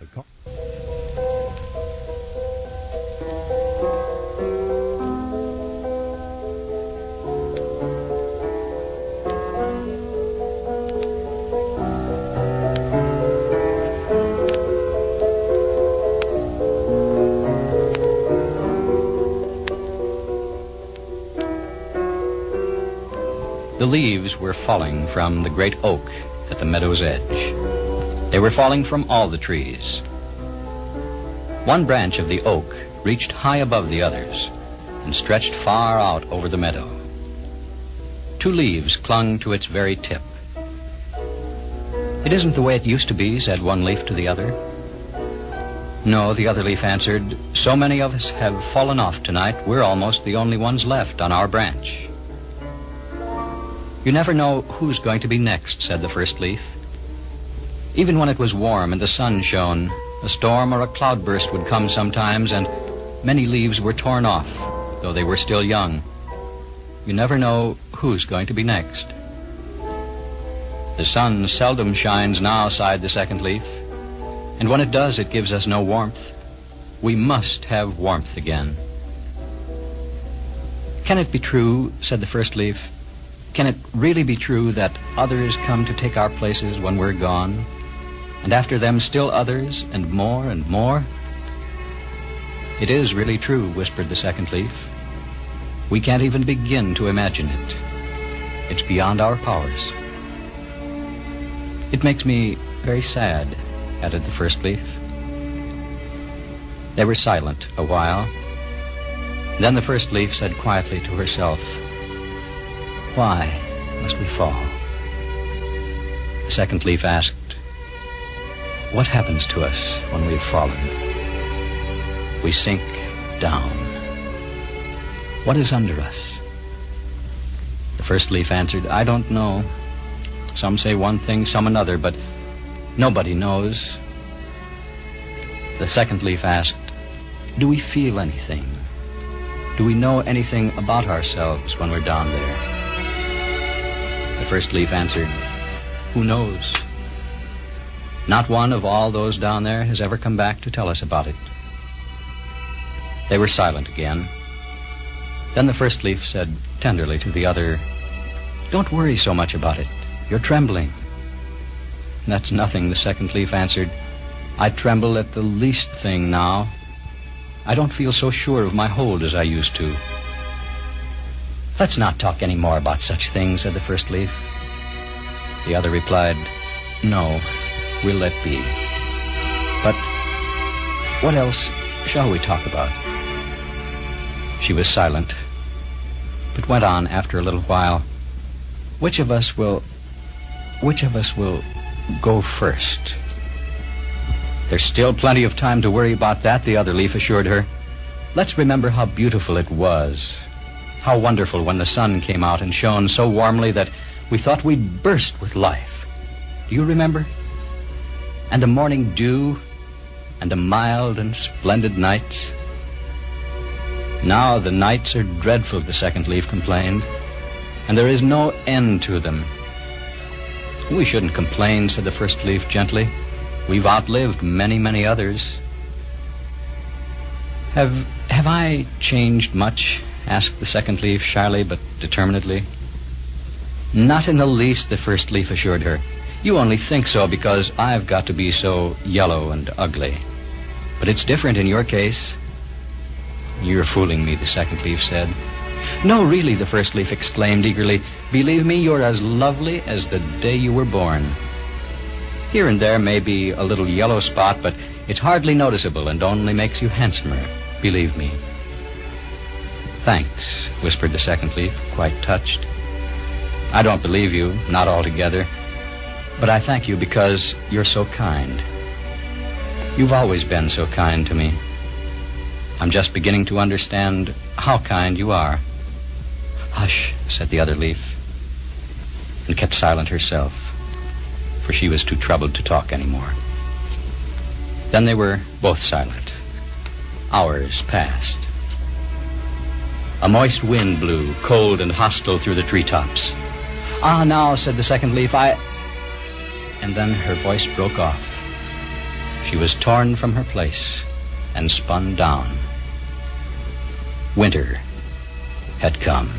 The leaves were falling from the great oak at the meadow's edge. They were falling from all the trees. One branch of the oak reached high above the others and stretched far out over the meadow. Two leaves clung to its very tip. "It isn't the way it used to be," said one leaf to the other. "No," the other leaf answered. "So many of us have fallen off tonight, we're almost the only ones left on our branch." "You never know who's going to be next," said the first leaf. Even when it was warm and the sun shone, a storm or a cloudburst would come sometimes, and many leaves were torn off, though they were still young. You never know who's going to be next. "The sun seldom shines now," sighed the second leaf, "and when it does, it gives us no warmth. We must have warmth again." "Can it be true," said the first leaf, "can it really be true that others come to take our places when we're gone, and after them still others, and more and more?" "It is really true," whispered the second leaf. "We can't even begin to imagine it. It's beyond our powers." "It makes me very sad," added the first leaf. They were silent a while. Then the first leaf said quietly to herself, "Why must we fall?" The second leaf asked, "What happens to us when we've fallen?" "We sink down. What is under us?" The first leaf answered, "I don't know. Some say one thing, some another, but nobody knows." The second leaf asked, "Do we feel anything? Do we know anything about ourselves when we're down there?" The first leaf answered, "Who knows? Not one of all those down there has ever come back to tell us about it." They were silent again. Then the first leaf said tenderly to the other, "Don't worry so much about it. You're trembling." "That's nothing," the second leaf answered. "I tremble at the least thing now. I don't feel so sure of my hold as I used to." "Let's not talk any more about such things," said the first leaf. The other replied, "No, we'll let be. But what else shall we talk about?" She was silent, but went on after a little while. Which of us will go first?" "There's still plenty of time to worry about that," the other leaf assured her. "Let's remember how beautiful it was. How wonderful when the sun came out and shone so warmly that we thought we'd burst with life. Do you remember? And the morning dew, and the mild and splendid nights." "Now the nights are dreadful," the second leaf complained, "and there is no end to them." "We shouldn't complain," said the first leaf gently. "We've outlived many, many others." Have I changed much?" asked the second leaf shyly but determinedly. "Not in the least," the first leaf assured her. "You only think so because I've got to be so yellow and ugly. But it's different in your case." "You're fooling me," the second leaf said. "No, really," the first leaf exclaimed eagerly. "Believe me, you're as lovely as the day you were born. Here and there may be a little yellow spot, but it's hardly noticeable and only makes you handsomer, believe me." "Thanks," whispered the second leaf, quite touched. "I don't believe you, not altogether, but I thank you because you're so kind. You've always been so kind to me. I'm just beginning to understand how kind you are." "Hush," said the other leaf, and kept silent herself, for she was too troubled to talk any more. Then they were both silent. Hours passed. A moist wind blew, cold and hostile, through the treetops. "Ah, now," said the second leaf, And then her voice broke off. she was torn from her place and spun down. Winter had come.